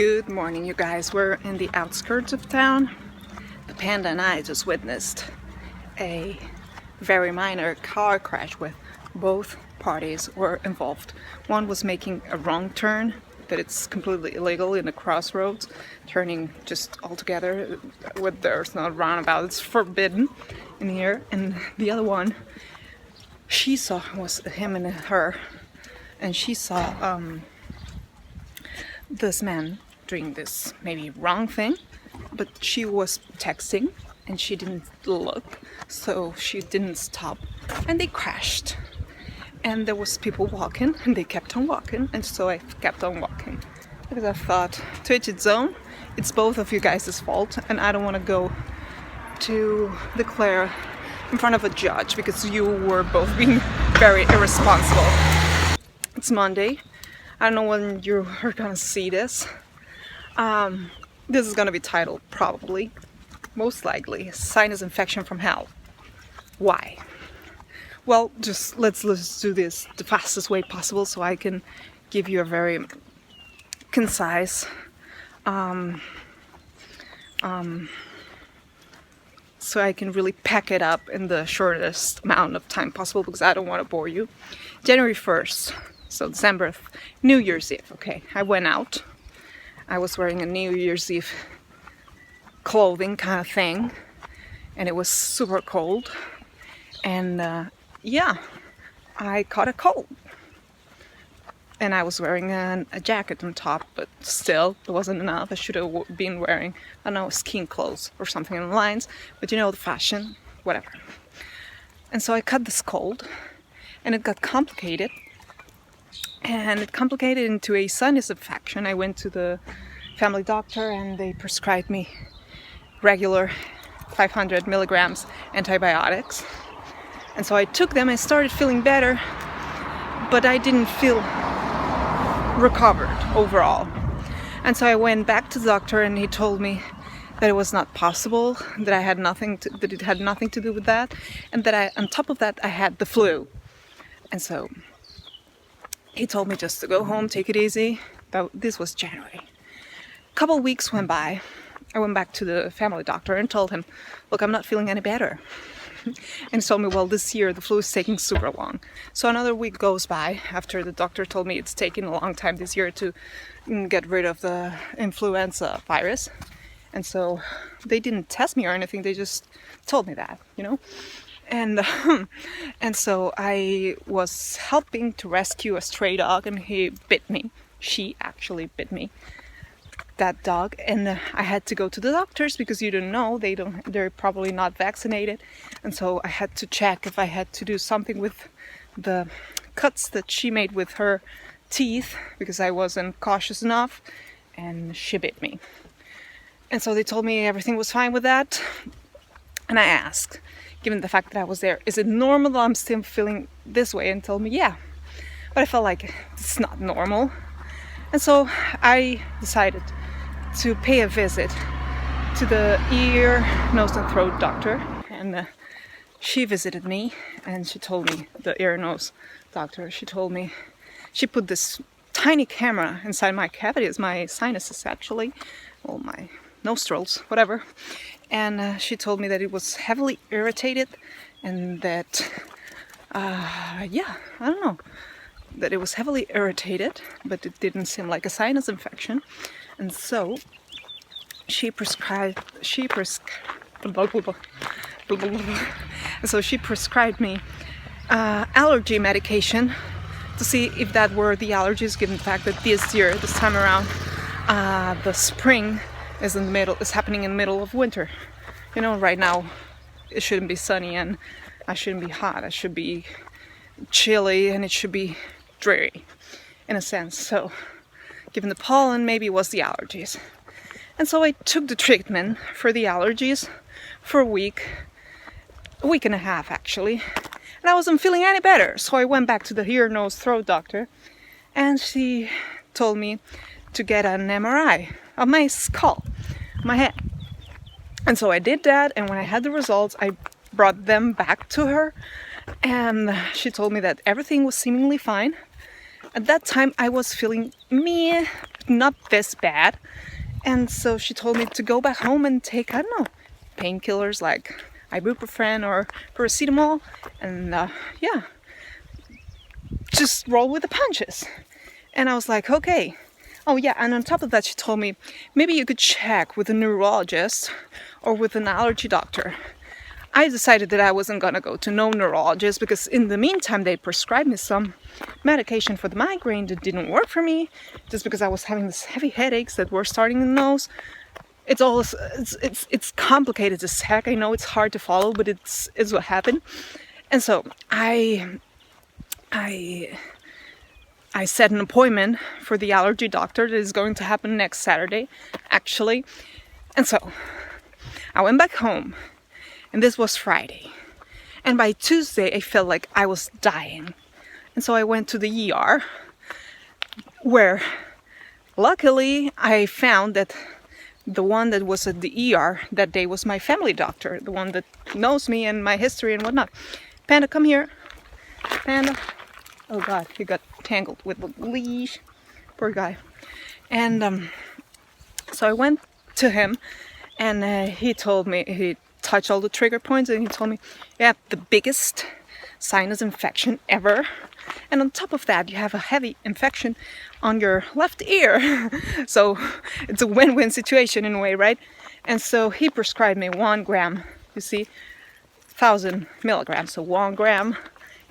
Good morning, you guys. We're in the outskirts of town. The Panda and I just witnessed a very minor car crash with both parties were involved. One was making a wrong turn, but it's completely illegal in the crossroads, turning just altogether with there's no roundabout. It's forbidden in here. And the other one, she saw was him and her, and she saw this man doing this maybe wrong thing, but she was texting and she didn't look, so she didn't stop, and they crashed. And there was people walking and they kept on walking, and so I kept on walking because I thought, to each its own. It's both of you guys' fault, and I don't want to go to declare in front of a judge because you were both being very irresponsible. It's Monday. I don't know when you are gonna see this. This is gonna be titled probably, most likely, sinus infection from hell. Why? Well, just let's do this the fastest way possible so I can give you a very concise so I can really pack it up in the shortest amount of time possible because I don't want to bore you. January 1st. So December, New Year's Eve. Okay, I went out. I was wearing a New Year's Eve clothing kind of thing, and it was super cold. And yeah, I caught a cold. And I was wearing a jacket on top, but still, it wasn't enough. I should have been wearing, I don't know, skin clothes or something in the lines. But you know, the fashion, whatever. And so I caught this cold, and it got complicated. And it complicated into a sinus infection. I went to the family doctor and they prescribed me regular 500 milligrams antibiotics. And so I took them and started feeling better, but I didn't feel recovered overall. And so I went back to the doctor and he told me that it was not possible, that I had that it had nothing to do with that, and that on top of that, I had the flu. And so he told me just to go home, take it easy. This was January. A couple of weeks went by. I went back to the family doctor and told him, look, I'm not feeling any better. And he told me, well, this year the flu is taking super long. So another week goes by after the doctor told me it's taking a long time this year to get rid of the influenza virus. And so they didn't test me or anything. They just told me that, you know. And so I was helping to rescue a stray dog, and he bit me. She actually bit me, that dog, and I had to go to the doctors because you don't know, they're probably not vaccinated, and so I had to check if I had to do something with the cuts that she made with her teeth because I wasn't cautious enough, and she bit me. And so they told me everything was fine with that, and I asked, given the fact that I was there, is it normal that I'm still feeling this way? And told me, yeah. But I felt like it's not normal. And so I decided to pay a visit to the ear, nose and throat doctor. And she visited me and she told me, the ear, nose doctor, she told me, she put this tiny camera inside my cavities, my sinuses actually, well, my nostrils, whatever. And she told me that it was heavily irritated and that, yeah, I don't know, that it was heavily irritated, but it didn't seem like a sinus infection. And so she prescribed me allergy medication to see if that were the allergies, given the fact that this year, this time around, the spring is happening in the middle of winter. You know, right now it shouldn't be sunny and I shouldn't be hot. I should be chilly and it should be dreary in a sense. So given the pollen, maybe it was the allergies. And so I took the treatment for the allergies for a week and a half actually. And I wasn't feeling any better. So I went back to the ear, nose, throat doctor, and she told me to get an MRI of my skull, my head. And so I did that, and when I had the results, I brought them back to her, and she told me that everything was seemingly fine. At that time I was feeling meh, not this bad. And so she told me to go back home and take, I don't know, painkillers like ibuprofen or paracetamol, and yeah, just roll with the punches. And I was like, okay. Oh yeah, and on top of that, she told me maybe you could check with a neurologist or with an allergy doctor. I decided that I wasn't gonna go to no neurologist because in the meantime they prescribed me some medication for the migraine that didn't work for me, just because I was having these heavy headaches that were starting in the nose. It's complicated as heck. I know it's hard to follow, but it's what happened. And so I set an appointment for the allergy doctor that is going to happen next Saturday, actually. And so I went back home, and this was Friday. And by Tuesday, I felt like I was dying. And so I went to the ER, where luckily I found that the one that was at the ER that day was my family doctor, the one that knows me and my history and whatnot. Panda, come here. Panda. Oh God, he got tangled with the leash. Poor guy. And so I went to him, and he told me, he touched all the trigger points, and he told me, you have the biggest sinus infection ever. And on top of that, you have a heavy infection on your left ear. So it's a win-win situation in a way, right? And so he prescribed me 1 gram, you see, 1,000 milligrams, so 1 gram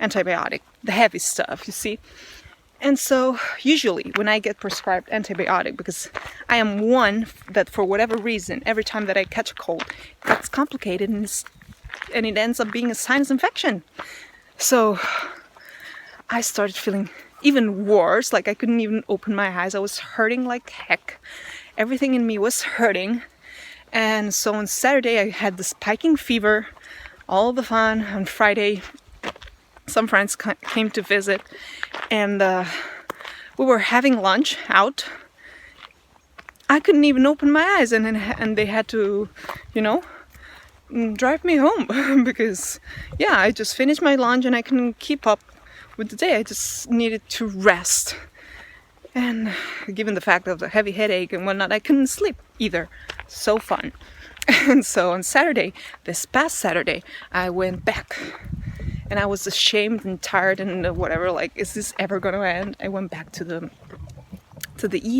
antibiotic, the heavy stuff, you see. And so usually when I get prescribed antibiotic, because I am one that for whatever reason, every time that I catch a cold, it's complicated and it ends up being a sinus infection. So I started feeling even worse, like I couldn't even open my eyes. I was hurting like heck. Everything in me was hurting. And so on Saturday I had this spiking fever, all the fun. On Friday some friends came to visit, and we were having lunch out. I couldn't even open my eyes, and they had to, you know, drive me home because, yeah, I just finished my lunch and I couldn't keep up with the day. I just needed to rest. And given the fact of the heavy headache and whatnot, I couldn't sleep either. So fun. And so on Saturday, this past Saturday, I went back. And I was ashamed and tired and whatever, like, is this ever gonna end? I went back to the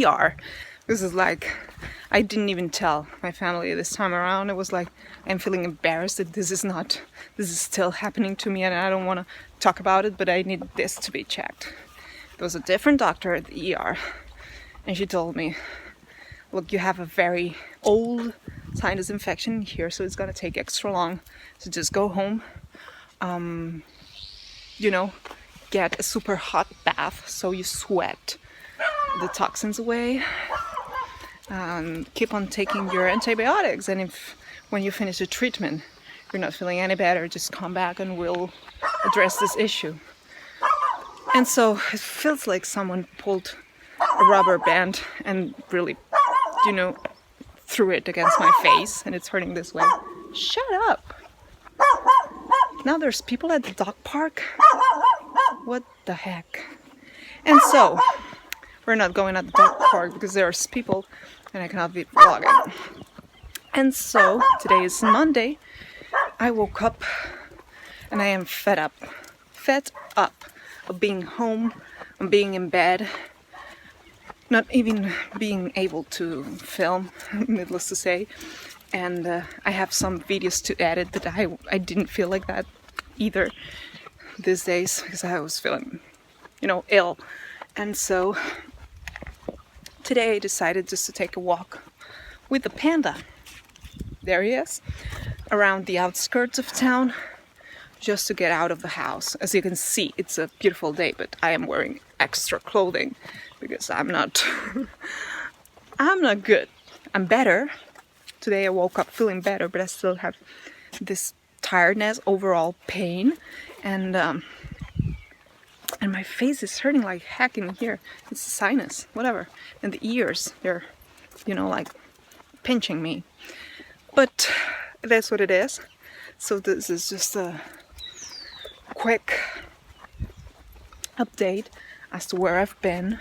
ER. This is like, I didn't even tell my family this time around. It was like, I'm feeling embarrassed that this is still happening to me, and I don't want to talk about it, but I need this to be checked. There was a different doctor at the ER, and she told me, look, you have a very old sinus infection here, so it's gonna take extra long, so just go home. You know, get a super hot bath so you sweat the toxins away. Keep on taking your antibiotics, and if when you finish the treatment you're not feeling any better, just come back and we'll address this issue. And so it feels like someone pulled a rubber band and really, you know, threw it against my face, and it's hurting this way. Shut up! Now there's people at the dog park. What the heck? And so we're not going at the dog park because there's people and I cannot be vlogging. And so today is Monday. I woke up and I am fed up of being home, of being in bed, not even being able to film, needless to say. And I have some videos to edit that I didn't feel like that either these days because I was feeling, you know, ill. And so today I decided just to take a walk with the Panda. There he is, around the outskirts of town, just to get out of the house. As you can see, it's a beautiful day, but I am wearing extra clothing because I'm not good. I'm better. Today I woke up feeling better, but I still have this tiredness, overall pain, and my face is hurting like heck in here. It's a sinus, whatever. And the ears, they're, you know, like pinching me. But that's what it is. So this is just a quick update as to where I've been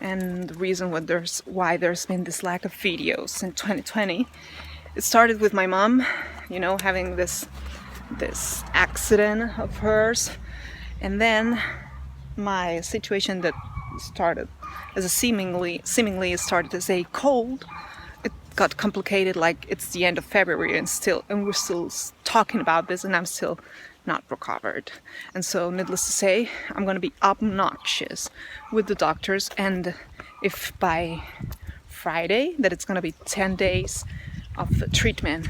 and the reason why there's been this lack of videos in 2020. It started with my mom, you know, having this accident of hers, and then my situation that started as a seemingly started as a cold. It got complicated, like it's the end of February and we're still talking about this, and I'm still not recovered. And so needless to say, I'm going to be obnoxious with the doctors, and if by Friday that it's going to be 10 days of the treatment,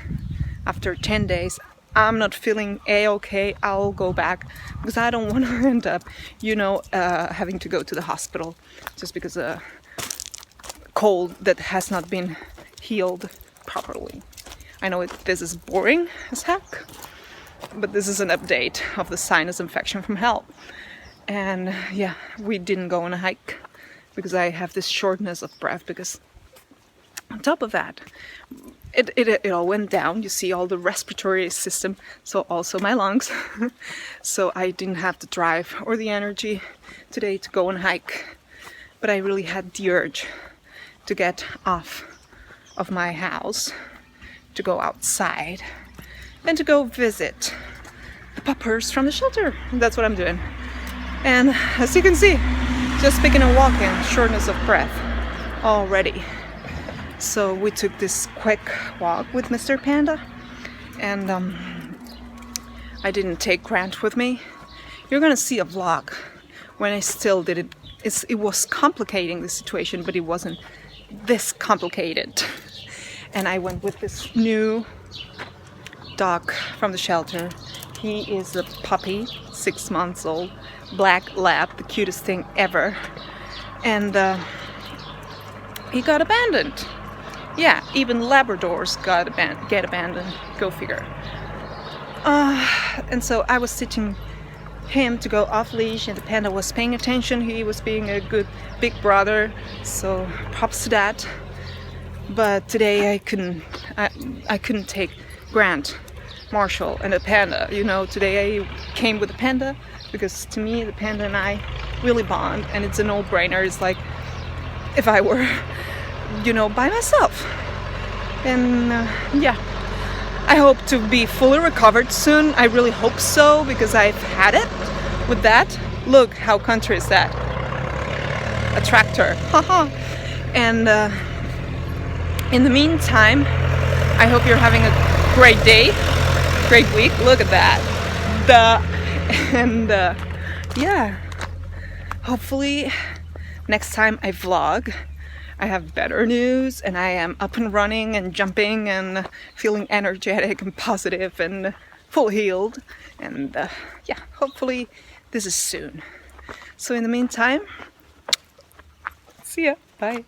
after 10 days I'm not feeling a-okay, I'll go back, because I don't want to end up, you know, having to go to the hospital just because a cold that has not been healed properly. I know this is boring as heck, but this is an update of the sinus infection from hell. And yeah, we didn't go on a hike because I have this shortness of breath, because on top of that, it all went down. You see all the respiratory system, so also my lungs. So I didn't have the drive or the energy today to go and hike, but I really had the urge to get off of my house, to go outside, and to go visit the puppers from the shelter. That's what I'm doing. And as you can see, just picking and walking, shortness of breath already. So we took this quick walk with Mr. Panda, and I didn't take Grant with me. You're gonna see a vlog when I still did it. It was complicating the situation, but it wasn't this complicated. And I went with this new dog from the shelter. He is a puppy, 6 months old, black lab, the cutest thing ever. And he got abandoned. Yeah, even Labradors get abandoned. Go figure. And so I was teaching him to go off leash, and the Panda was paying attention. He was being a good big brother, so props to that. But today I couldn't take Grant, Marshall, and the Panda. You know, today I came with the Panda because to me the Panda and I really bond, and it's a no-brainer. It's like if I were, you know, by myself. And yeah, I hope to be fully recovered soon. I really hope so, because I've had it with that. Look, how country is that? A tractor. Haha. And in the meantime, I hope you're having a great day, great week. Look at that. And yeah, hopefully next time I vlog, I have better news, and I am up and running and jumping and feeling energetic and positive and full healed. And yeah, hopefully this is soon. So in the meantime, see ya. Bye.